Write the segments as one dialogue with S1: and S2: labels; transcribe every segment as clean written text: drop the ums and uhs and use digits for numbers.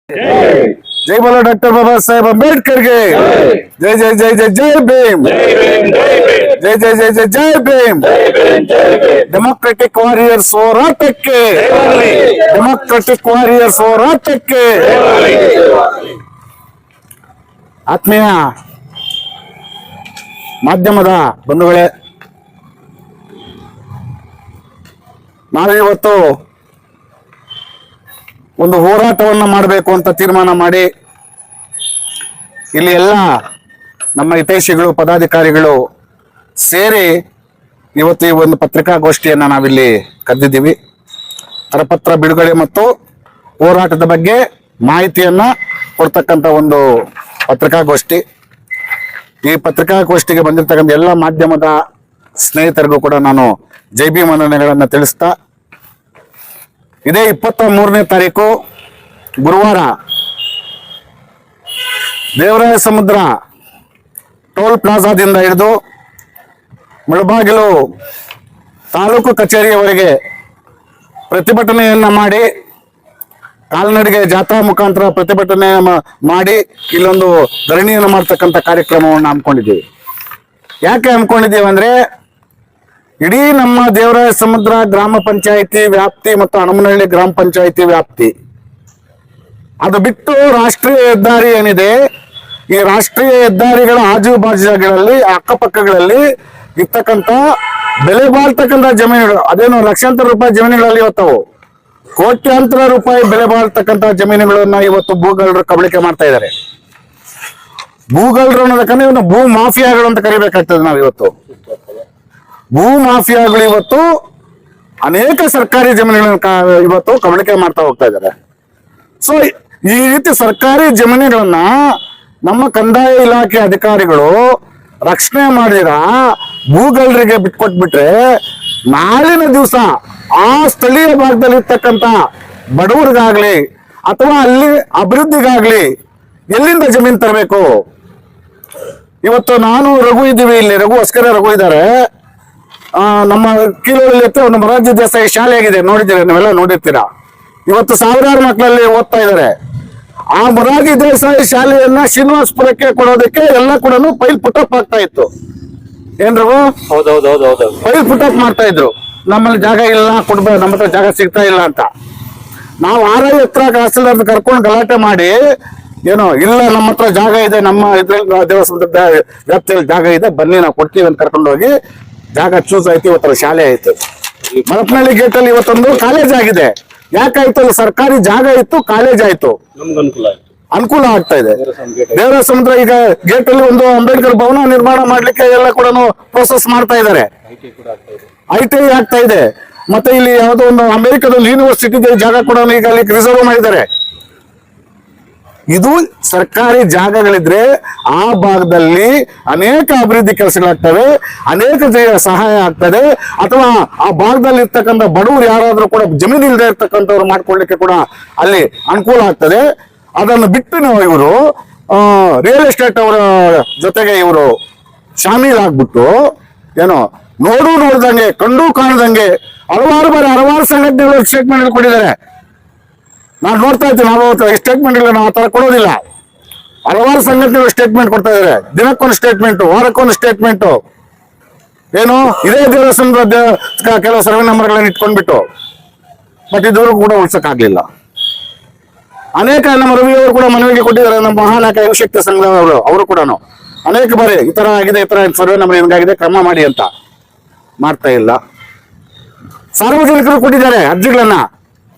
S1: जय बोलो डॉक्टर बाबा साहेब अंबेडकर के जय जय जय जय जय भीम जय जय जय जय जय भीम डेमोक्रेटिक वारियर्स ಹೋರಾಟಕ್ಕೆ डेमोक्रेटिक वारियर्स ಹೋರಾಟಕ್ಕೆ ಆತ್ಮೀಯ ಮಾಧ್ಯಮದ ಬಂಧುಗಳೇ, ನಾವಿವತ್ತು ಒಂದು ಹೋರಾಟವನ್ನು ಮಾಡಬೇಕು ಅಂತ ತೀರ್ಮಾನ ಮಾಡಿ ಇಲ್ಲಿ ಎಲ್ಲ ನಮ್ಮ ಹಿತೈಷಿಗಳು ಪದಾಧಿಕಾರಿಗಳು ಸೇರಿ ಇವತ್ತು ಈ ಒಂದು ಪತ್ರಿಕಾಗೋಷ್ಠಿಯನ್ನು ನಾವಿಲ್ಲಿ ಕರೆದಿದ್ದೀವಿ. ಕರಪತ್ರ ಬಿಡುಗಡೆ ಮತ್ತು ಹೋರಾಟದ ಬಗ್ಗೆ ಮಾಹಿತಿಯನ್ನ ಕೊಡ್ತಕ್ಕಂಥ ಒಂದು ಪತ್ರಿಕಾಗೋಷ್ಠಿ. ಈ ಪತ್ರಿಕಾಗೋಷ್ಠಿಗೆ ಬಂದಿರತಕ್ಕಂಥ ಎಲ್ಲ ಮಾಧ್ಯಮದ ಸ್ನೇಹಿತರಿಗೂ ಕೂಡ ನಾನು ಜೈ ಭೀಮ್ ವಂದನೆಗಳನ್ನು ತಿಳಿಸ್ತಾ, ಇದೇ 23ನೇ ತಾರೀಕು ಗುರುವಾರ ದೇವರಾಯ ಸಮುದ್ರ ಟೋಲ್ ಪ್ಲಾಜಾದಿಂದ ಹಿಡಿದು ಮುಳಬಾಗಿಲು ತಾಲೂಕು ಕಚೇರಿಯವರೆಗೆ ಪ್ರತಿಭಟನೆಯನ್ನ ಮಾಡಿ, ಕಾಲ್ನಡಿಗೆ ಜಾಥಾ ಮುಖಾಂತರ ಪ್ರತಿಭಟನೆ ಮಾಡಿ ಇಲ್ಲೊಂದು ಧರಣಿಯನ್ನು ಮಾಡ್ತಕ್ಕಂಥ ಕಾರ್ಯಕ್ರಮವನ್ನು ಹಮ್ಮಿಕೊಂಡಿದ್ದೀವಿ. ಯಾಕೆ ಹಮ್ಮಿಕೊಂಡಿದ್ದೀವಿ ಅಂದ್ರೆ, ಇಡೀ ನಮ್ಮ ದೇವರಾಯ ಸಮುದ್ರ ಗ್ರಾಮ ಪಂಚಾಯಿತಿ ವ್ಯಾಪ್ತಿ ಮತ್ತು ಹನುಮನಹಳ್ಳಿ ಗ್ರಾಮ ಪಂಚಾಯಿತಿ ವ್ಯಾಪ್ತಿ, ಅದು ಬಿಟ್ಟು ರಾಷ್ಟ್ರೀಯ ಹೆದ್ದಾರಿ ಏನಿದೆ, ಈ ರಾಷ್ಟ್ರೀಯ ಹೆದ್ದಾರಿಗಳ ಆಜುಬಾಜುಗಳಲ್ಲಿ ಅಕ್ಕಪಕ್ಕಗಳಲ್ಲಿ ಇರ್ತಕ್ಕಂಥ ಬೆಲೆ ಬಾಳ್ತಕ್ಕಂಥ ಜಮೀನುಗಳು, ಅದೇನು ಲಕ್ಷಾಂತರ ರೂಪಾಯಿ ಜಮೀನುಗಳಲ್ಲಿ ಇವತ್ತವು ಕೋಟ್ಯಾಂತರ ರೂಪಾಯಿ ಬೆಲೆ ಬಾಳ್ತಕ್ಕಂಥ ಜಮೀನುಗಳನ್ನ ಇವತ್ತು ಭೂಗಳ್ಳರು ಕಬಳಿಕೆ ಮಾಡ್ತಾ ಇದ್ದಾರೆ. ಭೂಗಳ್ಳರು ಅನ್ನೋದಕ್ಕಂದ್ರೆ ಇವನು ಭೂ ಮಾಫಿಯಾಗಳು ಅಂತ ಕರಿಬೇಕಾಗ್ತದೆ. ನಾವು ಇವತ್ತು ಭೂ ಮಾಫಿಯಾಗಳು ಇವತ್ತು ಅನೇಕ ಸರ್ಕಾರಿ ಜಮೀನುಗಳನ್ನ ಇವತ್ತು ಕಬಳಿಕೆ ಮಾಡ್ತಾ ಹೋಗ್ತಾ ಇದ್ದಾರೆ. ಸೊ ಈ ರೀತಿ ಸರ್ಕಾರಿ ಜಮೀನುಗಳನ್ನ ನಮ್ಮ ಕಂದಾಯ ಇಲಾಖೆ ಅಧಿಕಾರಿಗಳು ರಕ್ಷಣೆ ಮಾಡಿದ ಭೂಗಳ್ಳರಿಗೆ ಬಿಟ್ಕೊಟ್ಬಿಟ್ರೆ, ನಾಳಿನ ದಿವಸ ಆ ಸ್ಥಳೀಯ ಭಾಗದಲ್ಲಿ ಇರ್ತಕ್ಕಂಥ ಬಡವರಿಗಾಗ್ಲಿ ಅಥವಾ ಅಲ್ಲಿ ಅಭಿವೃದ್ಧಿಗಾಗ್ಲಿ ಎಲ್ಲಿಂದ ಜಮೀನು ತರಬೇಕು? ಇವತ್ತು ನಾನು ರಘು ಇದ್ದೀವಿ, ಇಲ್ಲಿ ರಘು ಇದ್ದಾರೆ. ನಮ್ಮ ಕೀಲೂರಲ್ಲಿ ಒಂದು ಮೊರಾರ್ಜಿ ದೇಸಾಯಿ ಶಾಲೆ ಆಗಿದೆ, ನೋಡಿದ್ದೀರಾ, ನೀವೆಲ್ಲ ನೋಡಿರ್ತೀರಾ. ಇವತ್ತು ಸಾವಿರಾರು ಮಕ್ಕಳಲ್ಲಿ ಓದ್ತಾ ಇದ್ದಾರೆ. ಆ ಮೊರಾರ್ಜಿ ದೇಸಾಯಿ ಶಾಲೆಯನ್ನ ಶ್ರೀನಿವಾಸಪುರಕ್ಕೆ ಕೊಡೋದಕ್ಕೆ ಎಲ್ಲ ಕೂಡ ಫೈಲ್ ಪುಟಪ್ ಆಗ್ತಾ ಇತ್ತು. ಏನ್ ರಘು? ಹೌದೌದೌದೌದು, ಫೈಲ್ ಪುಟಪ್ ಮಾಡ್ತಾ ಇದ್ರು. ನಮ್ಮಲ್ಲಿ ಜಾಗ ಇಲ್ಲ, ಕೊಡ್ಬೇಕು, ನಮ್ಮ ಹತ್ರ ಜಾಗ ಸಿಗ್ತಾ ಇಲ್ಲ ಅಂತ. ನಾವು ಆರ್ಐ ಹತ್ರ ತಹಸೀಲ್ದಾರ್ ಕರ್ಕೊಂಡು ಗಲಾಟೆ ಮಾಡಿ, ಏನೋ ಇಲ್ಲ ನಮ್ಮ ಹತ್ರ ಜಾಗ ಇದೆ, ನಮ್ಮ ಇದ್ರಲ್ಲಿ ದೇವಸ್ಥಾನದ ವ್ಯಾಪ್ತಿಯಲ್ಲಿ ಜಾಗ ಇದೆ, ಬನ್ನಿ ನಾವು ಕೊಡ್ತೀವಿ ಅಂತ ಕರ್ಕೊಂಡು ಹೋಗಿ ಜಾಗ ಚೂಸ್ ಆಯ್ತು. ಇವತ್ತರ ಶಾಲೆ ಆಯ್ತು. ಮರಪನಹಳ್ಳಿ ಗೇಟ್ ಅಲ್ಲಿ ಇವತ್ತೊಂದು ಕಾಲೇಜ್ ಆಗಿದೆ. ಯಾಕಾಯ್ತು? ಅಲ್ಲಿ ಸರ್ಕಾರಿ ಜಾಗ ಇತ್ತು, ಕಾಲೇಜ್ ಆಯ್ತು, ಅನುಕೂಲ ಆಗ್ತಾ ಇದೆ. ದೇವರ ಸಮುದ್ರ ಈಗ ಗೇಟ್ ಅಲ್ಲಿ ಒಂದು ಅಂಬೇಡ್ಕರ್ ಭವನ ನಿರ್ಮಾಣ ಮಾಡ್ಲಿಕ್ಕೆ ಎಲ್ಲ ಕೂಡ ಪ್ರೋಸೆಸ್ ಮಾಡ್ತಾ ಇದ್ದಾರೆ. ITI ಆಗ್ತಾ ಇದೆ. ಮತ್ತೆ ಇಲ್ಲಿ ಯಾವುದೋ ಒಂದು ಅಮೆರಿಕದ ಯೂನಿವರ್ಸಿಟಿ ಜಾಗ ಕೂಡ ಈಗ ಅಲ್ಲಿ ರಿಸರ್ವ್ ಮಾಡಿದ್ದಾರೆ. ಇದು ಸರ್ಕಾರಿ ಜಾಗಗಳಿದ್ರೆ ಆ ಭಾಗದಲ್ಲಿ ಅನೇಕ ಅಭಿವೃದ್ಧಿ ಕೆಲಸಗಳಾಗ್ತವೆ, ಅನೇಕ ಸಹಾಯ ಆಗ್ತದೆ. ಅಥವಾ ಆ ಭಾಗದಲ್ಲಿ ಇರ್ತಕ್ಕಂಥ ಬಡವರು ಯಾರಾದ್ರೂ ಕೂಡ ಜಮೀನು ಇಲ್ಲದೆ ಇರ್ತಕ್ಕಂಥವ್ರು ಮಾಡ್ಕೊಳ್ಳಿಕ್ಕೆ ಕೂಡ ಅಲ್ಲಿ ಅನುಕೂಲ ಆಗ್ತದೆ. ಅದನ್ನು ಬಿಟ್ಟು ನಾವು ಇವರು ರಿಯಲ್ ಎಸ್ಟೇಟ್ ಅವರ ಜೊತೆಗೆ ಇವರು ಶಾಮೀಲಾಗ್ಬಿಟ್ಟು ಏನೋ ನೋಡ್ದಂಗೆ ಕಂಡು ಕಾಣದಂಗೆ ಹಲವಾರು ಸಂಘಟನೆಗಳು ಸ್ಟೇಟ್ಮೆಂಟ್ ಕೊಟ್ಟಿದ್ದಾರೆ. ನಾನು ನೋಡ್ತಾ ಇದ್ದೀನಿ. ನಾವು ಸ್ಟೇಟ್ಮೆಂಟ್ ಇಲ್ಲ, ನಾವು ಆ ತರ ಕೊಡೋದಿಲ್ಲ. ಹಲವಾರು ಸಂಘಟನೆಗಳು ಸ್ಟೇಟ್ಮೆಂಟ್ ಕೊಡ್ತಾ ಇದ್ದಾರೆ. ದಿನಕ್ಕೊಂದು ಸ್ಟೇಟ್ಮೆಂಟ್, ವಾರಕ್ಕೊಂದು ಸ್ಟೇಟ್ಮೆಂಟ್. ಏನು ಇದೇ ದೇವರ ಸಮುದ್ರ ಕೆಲವು ಸರ್ವೆ ನಂಬರ್ಗಳನ್ನು ಇಟ್ಕೊಂಡ್ಬಿಟ್ಟು, ಬಟ್ ಇದುವರೆಗೂ ಕೂಡ ಉಳ್ಸಕ್ಕಾಗ್ಲಿಲ್ಲ. ಅನೇಕ ನಮ್ಮ ರವಿಯವರು ಕೂಡ ಮನವಿಗೆ ಕೊಟ್ಟಿದ್ದಾರೆ. ನಮ್ಮ ಮಹಾನಾಯಕ ಯುವಶಕ್ತಿ ಸಂಘದವರು ಅವರು ಕೂಡ ಅನೇಕ ಬಾರಿ ಈ ತರ ಆಗಿದೆ, ಈ ತರ ಸರ್ವೆ ನಂಬರ್ ಹೆಂಗಾಗಿದೆ ಕ್ರಮ ಮಾಡಿ ಅಂತ ಮಾಡ್ತಾ ಇಲ್ಲ. ಸಾರ್ವಜನಿಕರು ಕೊಟ್ಟಿದ್ದಾರೆ ಅರ್ಜಿಗಳನ್ನ,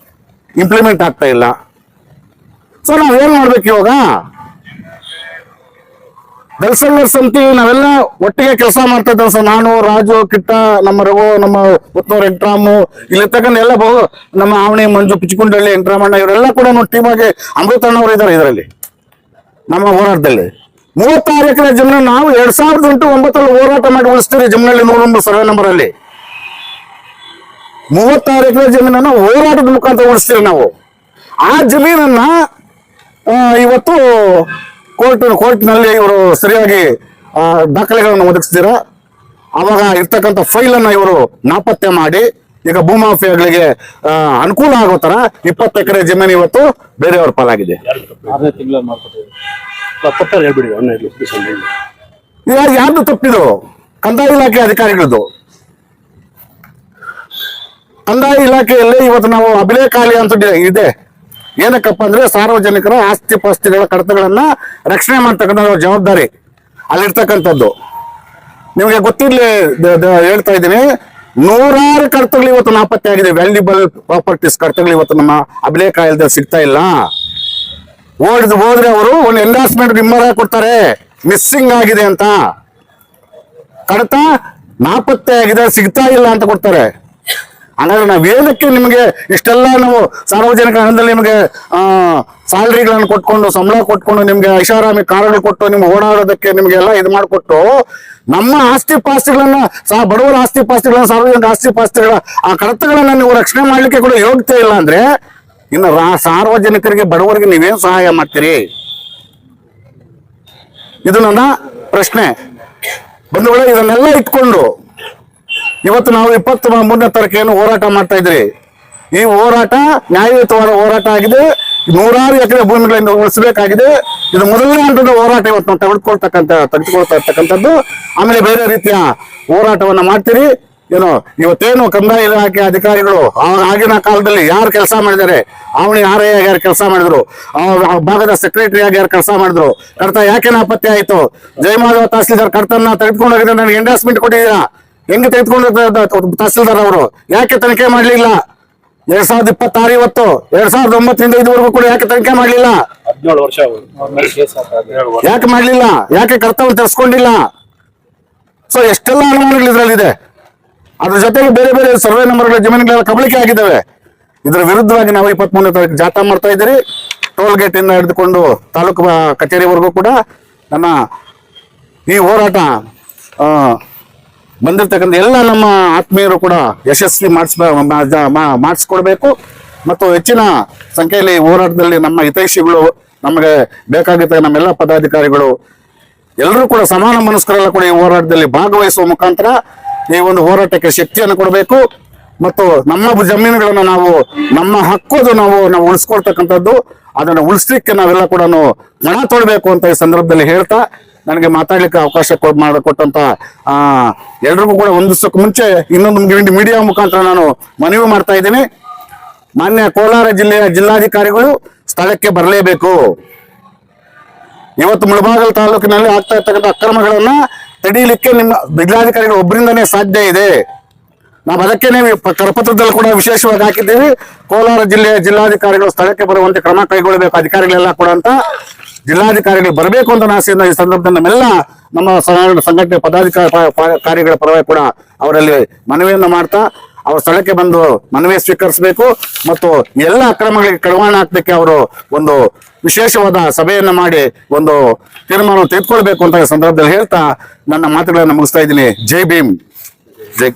S1: ಇಂಪ್ಲಿಮೆಂಟ್ ಆಗ್ತಾ ಇಲ್ಲ. ಸೊ ನಾವ್ ಏನ್ ಮಾಡ್ಬೇಕು ಇವಾಗ? ದಲ್ಸಂಗರ ಸಮಿತಿ ನಾವೆಲ್ಲ ಒಟ್ಟಿಗೆ ಕೆಲಸ ಮಾಡ್ತಾ ಇದ್ದೇವೆ ಸರ್. ನಾನು, ರಾಜು, ಕಿಟ್ಟ, ನಮ್ಮ ರಘು, ನಮ್ಮ ಉತ್ನೂರ್ ಎಂಟ್ರಾಮು, ಇಲ್ಲಿ ತಗೊಂಡು ಎಲ್ಲ ನಮ್ಮ ಆವಣಿ, ಮಂಜು, ಪಿಚ್ಕುಂಡಳ್ಳಿ, ಎಂಟ್ರಾಮಣ್ಣ ಇವರೆಲ್ಲ ಕೂಡ ಟೀಮ್ ಆಗಿ ಅಮೃತಣ್ಣವರು ಇದ್ದಾರೆ ಇದರಲ್ಲಿ. ನಮ್ಮ ಹೋರಾಟದಲ್ಲಿ 36 ಎಕರೆ ಜಮೀನು ನಾವು 2008-9 ಹೋರಾಟ ಮಾಡಿ ಉಳಿಸ್ತೀವಿ. ಜಮೀನಲ್ಲಿ 101 ಸರ್ವೆ ನಂಬರ್ ಅಲ್ಲಿ 36 ಎಕರೆ ಜಮೀನನ್ನ ಹೋರಾಟದ ಮುಖಾಂತರ ಉಳಿಸ್ತೀವಿ ನಾವು. ಆ ಜಮೀನನ್ನ ಇವತ್ತು ಕೋರ್ಟ್ನಲ್ಲಿ ಇವರು ಸರಿಯಾಗಿ ದಾಖಲೆಗಳನ್ನು ಒದಗಿಸ್ತೀರ. ಅವಾಗ ಇರ್ತಕ್ಕಂಥ ಫೈಲನ್ನು ಇವರು ನಾಪತ್ತೆ ಮಾಡಿ ಈಗ ಭೂಮಾಫಿಯಾಗಳಿಗೆ ಅನುಕೂಲ ಆಗೋ ತರ 20 ಎಕರೆ ಜಮೀನು ಇವತ್ತು ಬೇರೆಯವ್ರ ಪಾಲಾಗಿದೆ.
S2: 6ನೇ ತಿಂಗಳಲ್ಲಿ ಮಾಡ್ಕೊಟ್ಟಿದ್ದೀವಿ. ಹೇಳ್ಬಿಡಿ
S1: ಯಾರ್ದು ತಪ್ಪಿದು? ಕಂದಾಯ ಇಲಾಖೆ ಅಧಿಕಾರಿಗಳದ್ದು. ಕಂದಾಯ ಇಲಾಖೆಯಲ್ಲಿ ಇವತ್ತು ನಾವು ಅಭಿಲೇಖಾಲಿ ಅಂತ ಇದೆ. ಏನಕ್ಕಪ್ಪ ಅಂದ್ರೆ ಸಾರ್ವಜನಿಕರ ಆಸ್ತಿ ಪಾಸ್ತಿಗಳ ಕಡತಗಳನ್ನ ರಕ್ಷಣೆ ಮಾಡ್ತಕ್ಕಂಥ ಜವಾಬ್ದಾರಿ ಅಲ್ಲಿರ್ತಕ್ಕಂಥದ್ದು. ನಿಮಗೆ ಗೊತ್ತಿರ್ಲಿ ಹೇಳ್ತಾ ಇದ್ದೀನಿ, 100 ಕಡತಗಳು ಇವತ್ತು ನಾಪತ್ತೆ ಆಗಿದೆ. ವ್ಯಾಲ್ಯೂಬಲ್ ಪ್ರಾಪರ್ಟೀಸ್ ಕಡತಗಳು ಇವತ್ತು ನಮ್ಮ ಅಭಿಲೇಖ ಇಲ್ಲದೆ ಸಿಗ್ತಾ ಇಲ್ಲ. ಹೋದ್ರೆ ಅವರು ಒಂದು ಎಂಡಾರ್ಸ್ಮೆಂಟ್ ನಿಮ್ಮರ ಕೊಡ್ತಾರೆ, ಮಿಸ್ಸಿಂಗ್ ಆಗಿದೆ ಅಂತ. ಕಡತ ನಾಪತ್ತೆ ಆಗಿದೆ, ಸಿಗ್ತಾ ಇಲ್ಲ ಅಂತ ಕೊಡ್ತಾರೆ. ಹಾಗಾದ್ರೆ ನಾವೇನಕ್ಕೆ ನಿಮಗೆ ಇಷ್ಟೆಲ್ಲ ನಾವು ಸಾರ್ವಜನಿಕ ಹಣದಲ್ಲಿ ನಿಮಗೆ ಸ್ಯಾಲರಿಗಳನ್ನು ಕೊಟ್ಕೊಂಡು, ಸಂಬಳ ಕೊಟ್ಕೊಂಡು, ನಿಮ್ಗೆ ಐಷಾರಾಮಿ ಕಾರುಗಳು ಕೊಟ್ಟು ನಿಮ್ಗೆ ಓಡಾಡೋದಕ್ಕೆ ನಿಮ್ಗೆಲ್ಲ ಇದು ಮಾಡಿಕೊಟ್ಟು ನಮ್ಮ ಆಸ್ತಿ ಪಾಸ್ತಿಗಳನ್ನ ಬಡವರ ಆಸ್ತಿ ಪಾಸ್ತಿಗಳನ್ನ, ಸಾರ್ವಜನಿಕ ಆಸ್ತಿ ಪಾಸ್ತಿಗಳ ಆ ಕಡತಗಳನ್ನ ನೀವು ರಕ್ಷಣೆ ಮಾಡ್ಲಿಕ್ಕೆ ಕೂಡ ಯೋಗ್ಯತೆ ಇಲ್ಲ ಅಂದ್ರೆ ಇನ್ನು ಸಾರ್ವಜನಿಕರಿಗೆ, ಬಡವರಿಗೆ ನೀವೇನ್ ಸಹಾಯ ಮಾಡ್ತೀರಿ? ಇದು ನನ್ನ ಪ್ರಶ್ನೆ. ಬಂಧುಗಳೇ, ಇದನ್ನೆಲ್ಲ ಇಟ್ಕೊಂಡು ಇವತ್ತು ನಾವು 23ನೇ ತಾರೀಕೇನು ಹೋರಾಟ ಮಾಡ್ತಾ ಇದ್ರಿ. ಈ ಹೋರಾಟ ನ್ಯಾಯಯುತವಾದ ಹೋರಾಟ ಆಗಿದೆ. 100 ಎಕರೆ ಭೂಮಿಗಳಿಂದ ಉಳಿಸಬೇಕಾಗಿದೆ. ಇದು ಮೊದಲನೇ ಹಂತದ ಹೋರಾಟ ಇವತ್ತು ನಾವು ತೆಗೆದುಕೊಳ್ತಾ ಇರ್ತಕ್ಕಂಥದ್ದು. ಆಮೇಲೆ ಬೇರೆ ರೀತಿಯ ಹೋರಾಟವನ್ನ ಮಾಡ್ತೀರಿ. ಏನೋ ಇವತ್ತೇನು ಕಂದಾಯ ಇಲಾಖೆ ಅಧಿಕಾರಿಗಳು ಆಗಿನ ಕಾಲದಲ್ಲಿ ಯಾರು ಕೆಲಸ ಮಾಡಿದ್ದಾರೆ, ಅವನಿ RI ಆಗಿ ಯಾರು ಕೆಲಸ ಮಾಡಿದ್ರು, ಭಾಗದ ಸೆಕ್ರೆಟರಿ ಆಗಿ ಯಾರು ಕೆಲಸ ಮಾಡಿದ್ರು, ಕಡತ ಯಾಕೆ ನಾಪತ್ತೆ ಆಯ್ತು, ಜಯಮಾಧವ ತಹಸೀಲ್ದಾರ್ ಕಡತನ ತೆಗೆದುಕೊಂಡು ಹೋಗಿದ್ರೆ ನನಗೆ ಎಂಡಾರ್ಸ್ಮೆಂಟ್ ಕೊಟ್ಟಿದ್ದೀರಾ, ಹೆಂಗೆ ತೆಗೆದುಕೊಂಡು ತಹಸೀಲ್ದಾರ್ ಅವರು ಯಾಕೆ ತನಿಖೆ ಮಾಡ್ಲಿಲ್ಲ? 2026 ಇವತ್ತು 2009ರಿಂದ ಇದುವರೆಗೂ ಕೂಡ ಯಾಕೆ ತನಿಖೆ ಮಾಡ್ಲಿಲ್ಲ?
S2: 17 ವರ್ಷ
S1: ಯಾಕೆ ಮಾಡ್ಲಿಲ್ಲ? ಯಾಕೆ ಕರ್ತವ್ಯ ತರಿಸ್ಕೊಂಡಿಲ್ಲ? ಸೊ ಎಷ್ಟೆಲ್ಲ ಅನುಮಾನಗಳು ಇದ್ರಲ್ಲಿದೆ. ಅದ್ರ ಜೊತೆಗೆ ಬೇರೆ ಬೇರೆ ಸರ್ವೆ ನಂಬರ್ಗಳ ಜಮೀನುಗಳೆಲ್ಲ ಕಬಳಿಕೆ ಆಗಿದ್ದಾವೆ. ಇದರ ವಿರುದ್ಧವಾಗಿ ನಾವು 23ನೇ ತಾರೀಕು ಜಾಥಾ ಮಾಡ್ತಾ ಇದ್ದೀರಿ. ಟೋಲ್ ಗೇಟ್ ಇಂದ ಹಿಡಿದುಕೊಂಡು ತಾಲೂಕು ಕಚೇರಿವರೆಗೂ ಕೂಡ ನನ್ನ ಈ ಹೋರಾಟ ಬಂದಿರ್ತಕ್ಕಂಥ ಎಲ್ಲ ನಮ್ಮ ಆತ್ಮೀಯರು ಕೂಡ ಯಶಸ್ವಿ ಮಾಡಿಸ್ಕೊಡ್ಬೇಕು. ಮತ್ತು ಹೆಚ್ಚಿನ ಸಂಖ್ಯೆಯಲ್ಲಿ ಹೋರಾಟದಲ್ಲಿ ನಮ್ಮ ಹಿತೈಷಿಗಳು, ನಮಗೆ ಬೇಕಾಗಿದ್ದ ನಮ್ಮೆಲ್ಲ ಪದಾಧಿಕಾರಿಗಳು ಎಲ್ಲರೂ ಕೂಡ ಸಮಾನ ಮನಸ್ಕರೆಲ್ಲ ಕೂಡ ಈ ಹೋರಾಟದಲ್ಲಿ ಭಾಗವಹಿಸುವ ಮುಖಾಂತರ ಈ ಒಂದು ಹೋರಾಟಕ್ಕೆ ಶಕ್ತಿಯನ್ನು ಕೊಡಬೇಕು. ಮತ್ತು ನಮ್ಮ ಜಮೀನುಗಳನ್ನು ನಮ್ಮ ಹಕ್ಕೋದು ನಾವು ಉಳಿಸ್ಕೊಳ್ತಕ್ಕಂಥದ್ದು, ಅದನ್ನು ಉಳಿಸ್ಲಿಕ್ಕೆ ನಾವೆಲ್ಲ ಕೂಡ ಹಣ ತೊಡಬೇಕು ಅಂತ ಈ ಸಂದರ್ಭದಲ್ಲಿ ಹೇಳ್ತಾ, ನನಗೆ ಮಾತಾಡ್ಲಿಕ್ಕೆ ಅವಕಾಶ ಮಾಡಿಕೊಟ್ಟಂತ ಎಲ್ರಿಗೂ ಕೂಡ ಒಂದಿಸಕ್ಕೆ ಮುಂಚೆ ಇನ್ನೊಂದು ಮೀಡಿಯಾ ಮುಖಾಂತರ ನಾನು ಮನವಿ ಮಾಡ್ತಾ ಇದ್ದೀನಿ. ಮಾನ್ಯ ಕೋಲಾರ ಜಿಲ್ಲೆಯ ಜಿಲ್ಲಾಧಿಕಾರಿಗಳು ಸ್ಥಳಕ್ಕೆ ಬರಲೇಬೇಕು. ಇವತ್ತು ಮುಳಬಾಗಿಲು ತಾಲೂಕಿನಲ್ಲಿ ಆಗ್ತಾ ಇರ್ತಕ್ಕಂಥ ಅಕ್ರಮಗಳನ್ನ ತಡೀಲಿಕ್ಕೆ ನಿಮ್ಮ ಜಿಲ್ಲಾಧಿಕಾರಿಗಳು ಒಬ್ಬರಿಂದನೇ ಸಾಧ್ಯ ಇದೆ. ನಾವು ಅದಕ್ಕೇನೆ ಕರಪತ್ರದಲ್ಲಿ ಕೂಡ ವಿಶೇಷವಾಗಿ ಹಾಕಿದ್ದೀವಿ. ಕೋಲಾರ ಜಿಲ್ಲೆಯ ಜಿಲ್ಲಾಧಿಕಾರಿಗಳು ಸ್ಥಳಕ್ಕೆ ಬರುವಂತೆ ಕ್ರಮ ಕೈಗೊಳ್ಳಬೇಕು ಅಧಿಕಾರಿಗಳೆಲ್ಲ ಕೂಡ ಅಂತ. ಜಿಲ್ಲಾಧಿಕಾರಿಗಳು ಬರಬೇಕು ಅಂತ ಆಸೆಯಿಂದ ಈ ಸಂದರ್ಭದಲ್ಲಿ ನಮ್ಮೆಲ್ಲ ನಮ್ಮ ಸಂಘಟನೆ ಪದಾಧಿಕಾರಿಗಳ ಪರವಾಗಿ ಕೂಡ ಅವರಲ್ಲಿ ಮನವಿಯನ್ನು ಮಾಡ್ತಾ ಅವ್ರ ಸ್ಥಳಕ್ಕೆ ಬಂದು ಮನವಿ ಸ್ವೀಕರಿಸಬೇಕು ಮತ್ತು ಎಲ್ಲ ಅಕ್ರಮಗಳಿಗೆ ಕಡಿವಾಣ ಹಾಕ್ಲಿಕ್ಕೆ ಅವರು ಒಂದು ವಿಶೇಷವಾದ ಸಭೆಯನ್ನ ಮಾಡಿ ಒಂದು ತೀರ್ಮಾನವನ್ನು ತೆಗೆದುಕೊಳ್ಬೇಕು ಅಂತ ಈ ಸಂದರ್ಭದಲ್ಲಿ ಹೇಳ್ತಾ ನನ್ನ ಮಾತುಗಳನ್ನು ಮುಗಿಸ್ತಾ ಇದ್ದೀನಿ. ಜೈ ಭೀಮ್, ಜೈ